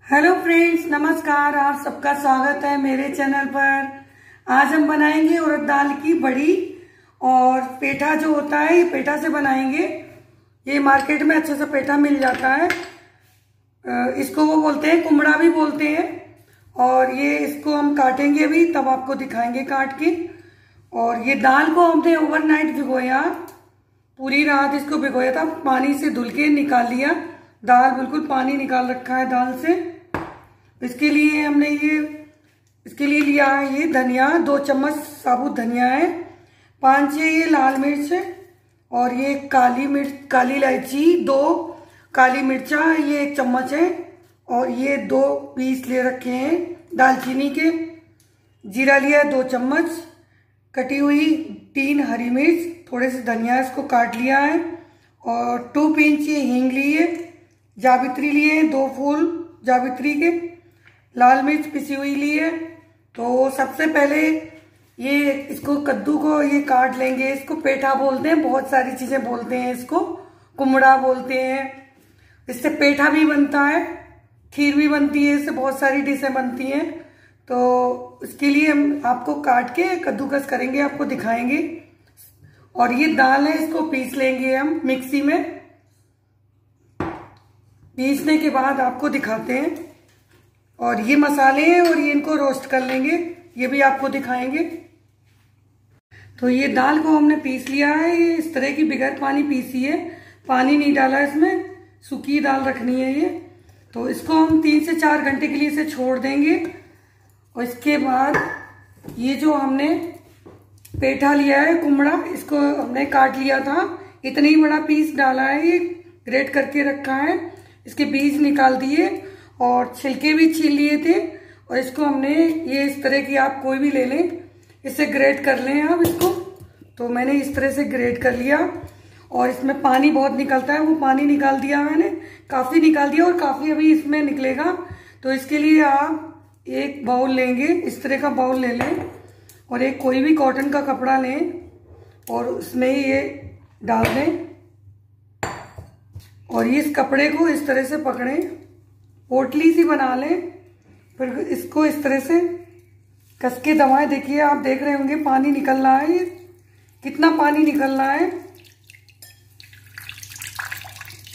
Hello friends, नमस्कार। आप सबका स्वागत है मेरे चैनल पर। आज हम बनाएंगे उड़द दाल की बड़ी और पेठा जो होता है, ये पेठा से बनाएंगे। ये मार्केट में अच्छे से पेठा मिल जाता है। इसको वो बोलते हैं, कुमड़ा भी बोलते हैं। और ये इसको हम काटेंगे भी, तब आपको दिखाएंगे काट के। और ये दाल को हमने ओवरनाइट भिगोया, पूरी रात इसको भिगोया था, पानी से धुल के निकाल लिया। दाल बिल्कुल पानी निकाल रखा है दाल से। इसके लिए हमने इसके लिए लिया है ये धनिया, 2 चम्मच साबुत धनिया है, 5-6 ये लाल मिर्च है, और ये काली इलायची 2, काली मिर्चा ये 1 चम्मच है, और ये 2 पीस ले रखे हैं दालचीनी के। जीरा लिया है 2 चम्मच, कटी हुई 3 हरी मिर्च, थोड़े से धनिया इसको काट लिया है, और 2 पिंच ये हींग लिए, जावित्री लिए 2 फूल जावित्री के, लाल मिर्च पिसी हुई ली है। तो सबसे पहले ये इसको कद्दू को ये काट लेंगे। इसको पेठा बोलते हैं, बहुत सारी चीजें बोलते हैं, इसको कुमड़ा बोलते हैं। इससे पेठा भी बनता है, खीर भी बनती है, इससे बहुत सारी डिशें बनती हैं। तो इसके लिए हम आपको काट के कद्दूकस करेंगे, आपको दिखाएंगे। और ये दाल है, इसको पीस लेंगे हम मिक्सी में। पीसने के बाद आपको दिखाते हैं। और ये मसाले हैं, और ये इनको रोस्ट कर लेंगे, ये भी आपको दिखाएंगे। तो ये दाल को हमने पीस लिया है, ये इस तरह की बगैर पानी पीसी है, पानी नहीं डाला इसमें, सूखी दाल रखनी है ये। तो इसको हम 3 से 4 घंटे के लिए इसे छोड़ देंगे। और इसके बाद ये जो हमने पेठा लिया है कुमड़ा, इसको हमने काट लिया था, इतना ही बड़ा पीस डाला है, ये ग्रेट करके रखा है। इसके बीज निकाल दिए और छिलके भी छील लिए थे। और इसको हमने ये इस तरह की, आप कोई भी ले लें, इसे ग्रेट कर लें आप इसको। तो मैंने इस तरह से ग्रेट कर लिया। और इसमें पानी बहुत निकलता है, वो पानी निकाल दिया मैंने, काफ़ी निकाल दिया, और काफ़ी अभी इसमें निकलेगा। तो इसके लिए आप एक बाउल लेंगे, इस तरह का बाउल ले लें, और एक कोई भी कॉटन का कपड़ा लें, और उसमें ये डाल दें। और ये इस कपड़े को इस तरह से पकड़ें, पोटली सी बना लें, फिर इसको इस तरह से कस के दबाएं। देखिए, आप देख रहे होंगे पानी निकल रहा है, ये कितना पानी निकल रहा है,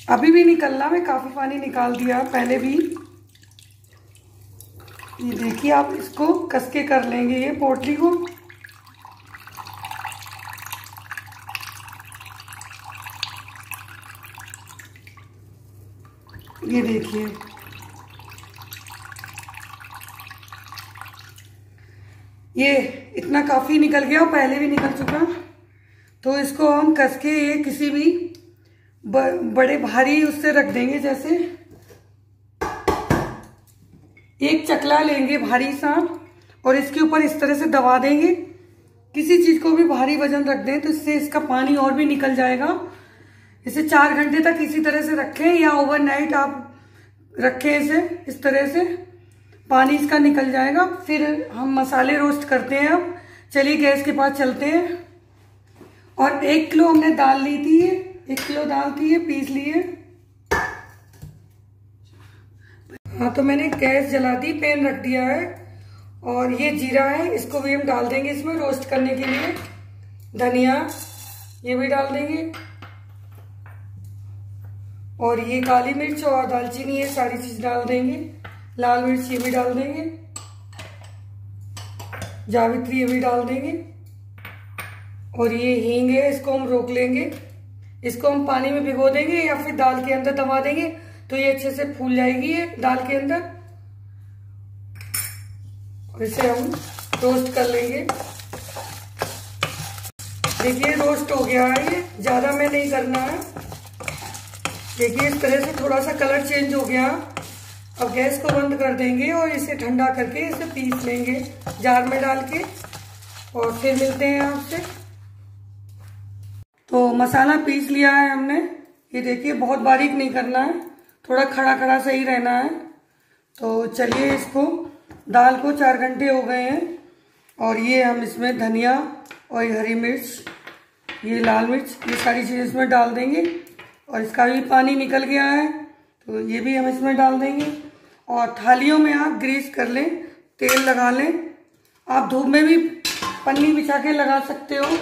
अभी भी निकल रहा है, मैं काफी पानी निकाल दिया पहले भी। ये देखिए, आप इसको कस के कर लेंगे ये पोटली को। ये देखिए, ये इतना काफी निकल गया, पहले भी निकल चुका। तो इसको हम कस के ये किसी भी बड़े भारी उससे रख देंगे। जैसे एक चकला लेंगे भारी सा, और इसके ऊपर इस तरह से दबा देंगे। किसी चीज को भी भारी वजन रख दें तो इससे इसका पानी और भी निकल जाएगा। इसे 4 घंटे तक इसी तरह से रखें, या ओवरनाइट आप रखें इसे, इस तरह से पानी इसका निकल जाएगा। फिर हम मसाले रोस्ट करते हैं। अब चलिए गैस के पास चलते हैं। और 1 किलो हमने दाल ली थी, 1 किलो दाल थी, ये पीस लिए। हाँ, तो मैंने गैस जला दी, पैन रख दिया है। और ये जीरा है, इसको भी हम डाल देंगे इसमें रोस्ट करने के लिए। धनिया ये भी डाल देंगे, और ये काली मिर्च और दालचीनी, ये सारी चीज डाल देंगे। लाल मिर्च ये भी डाल देंगे, जावित्री ये भी डाल देंगे, और ये हींग है, इसको हम रोक लेंगे। इसको हम पानी में भिगो देंगे, या फिर दाल के अंदर दबा देंगे, तो ये अच्छे से फूल जाएगी ये दाल के अंदर। और इसे हम रोस्ट कर लेंगे। देखिए, रोस्ट हो गया है ये, ज्यादा में नहीं करना है। देखिए, इस तरह से थोड़ा सा कलर चेंज हो गया। अब गैस को बंद कर देंगे, और इसे ठंडा करके इसे पीस लेंगे जार में डाल के। और फिर मिलते हैं आपसे। तो मसाला पीस लिया है हमने। ये देखिए, बहुत बारीक नहीं करना है, थोड़ा खड़ा खड़ा सही रहना है। तो चलिए, इसको दाल को 4 घंटे हो गए हैं, और ये हम इसमें धनिया और हरी मिर्च, ये लाल मिर्च, ये सारी चीज़ें इसमें डाल देंगे। और इसका भी पानी निकल गया है, तो ये भी हम इसमें डाल देंगे। और थालियों में आप ग्रीस कर लें, तेल लगा लें। आप धूप में भी पन्नी बिछा के लगा सकते हो।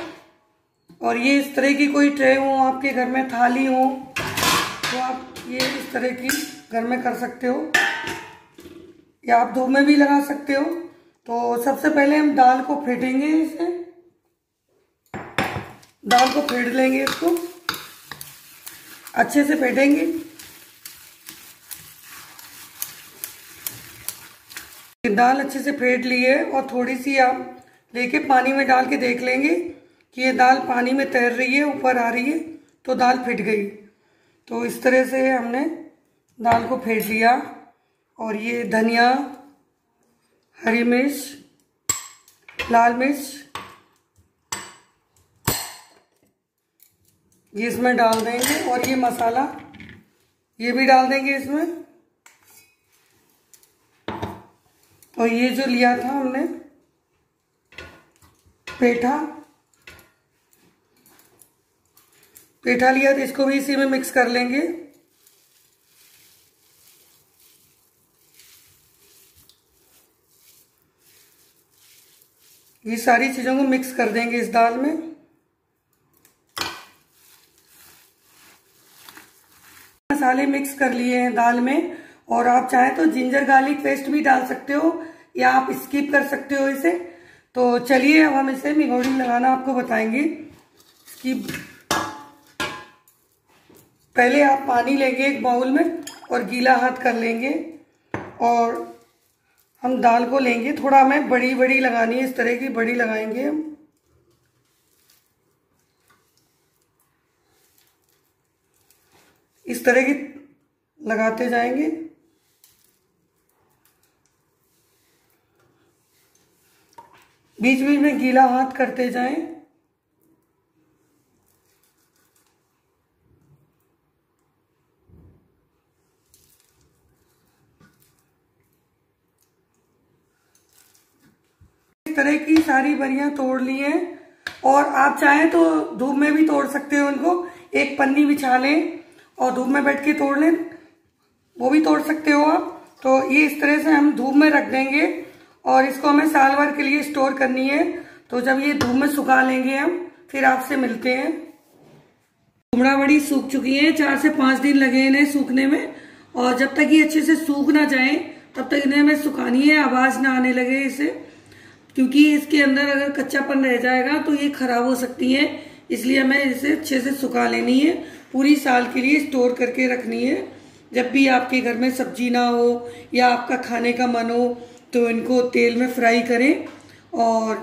और ये इस तरह की कोई ट्रे हो आपके घर में, थाली हो, तो आप ये इस तरह की घर में कर सकते हो, या आप धूप में भी लगा सकते हो। तो सबसे पहले हम दाल को फेंटेंगे, इसे दाल को फेंट लेंगे, इसको अच्छे से फेंटेंगे। दाल अच्छे से फेंट ली है और थोड़ी सी आप लेके पानी में डाल के देख लेंगे कि ये दाल पानी में तैर रही है, ऊपर आ रही है, तो दाल फिट गई। तो इस तरह से हमने दाल को फेंट लिया। और ये धनिया, हरी मिर्च, लाल मिर्च ये इसमें डाल देंगे, और ये मसाला ये भी डाल देंगे इसमें। और ये जो लिया था हमने पेठा लिया था, इसको भी इसी में मिक्स कर लेंगे। ये सारी चीजों को मिक्स कर देंगे इस दाल में। मसाले मिक्स कर लिए हैं दाल में, और आप चाहे तो जिंजर गार्लिक पेस्ट भी डाल सकते हो, या आप स्किप कर सकते हो इसे। तो चलिए अब हम इसे मिगोड़ी लगाना आपको बताएंगे। कि पहले आप पानी लेंगे एक बाउल में और गीला हाथ कर लेंगे, और हम दाल को लेंगे। थोड़ा हमें बड़ी बड़ी लगानी है, इस तरह की बड़ी लगाएंगे हम। इस तरह की लगाते जाएंगे। बीच बीच में गीला हाथ करते जाएं। इस तरह की सारी बरियां तोड़ ली हैं, और आप चाहें तो धूप में भी तोड़ सकते हो उनको। एक पन्नी बिछा लें और धूप में बैठ के तोड़ लें, वो भी तोड़ सकते हो आप। तो ये इस तरह से हम धूप में रख देंगे, और इसको हमें साल भर के लिए स्टोर करनी है। तो जब ये धूप में सुखा लेंगे हम, फिर आपसे मिलते हैं। कुमड़ा बड़ी सूख चुकी है, 4 से 5 दिन लगे इन्हें सूखने में। और जब तक ये अच्छे से सूख ना जाए तब तक इन्हें हमें सुखानी है, आवाज ना आने लगे इसे, क्योंकि इसके अंदर अगर कच्चापन रह जाएगा तो ये खराब हो सकती है। इसलिए हमें इसे अच्छे से सुखा लेनी है, पूरी साल के लिए स्टोर करके रखनी है। जब भी आपके घर में सब्जी ना हो या आपका खाने का मन हो तो इनको तेल में फ्राई करें और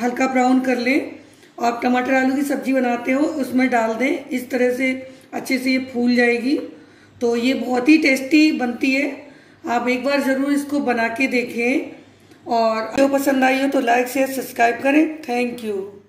हल्का ब्राउन कर लें। आप टमाटर आलू की सब्जी बनाते हो उसमें डाल दें, इस तरह से अच्छे से ये फूल जाएगी। तो ये बहुत ही टेस्टी बनती है, आप एक बार ज़रूर इसको बना के देखें। और जो पसंद आई हो तो लाइक शेयर सब्सक्राइब करें। Thank you.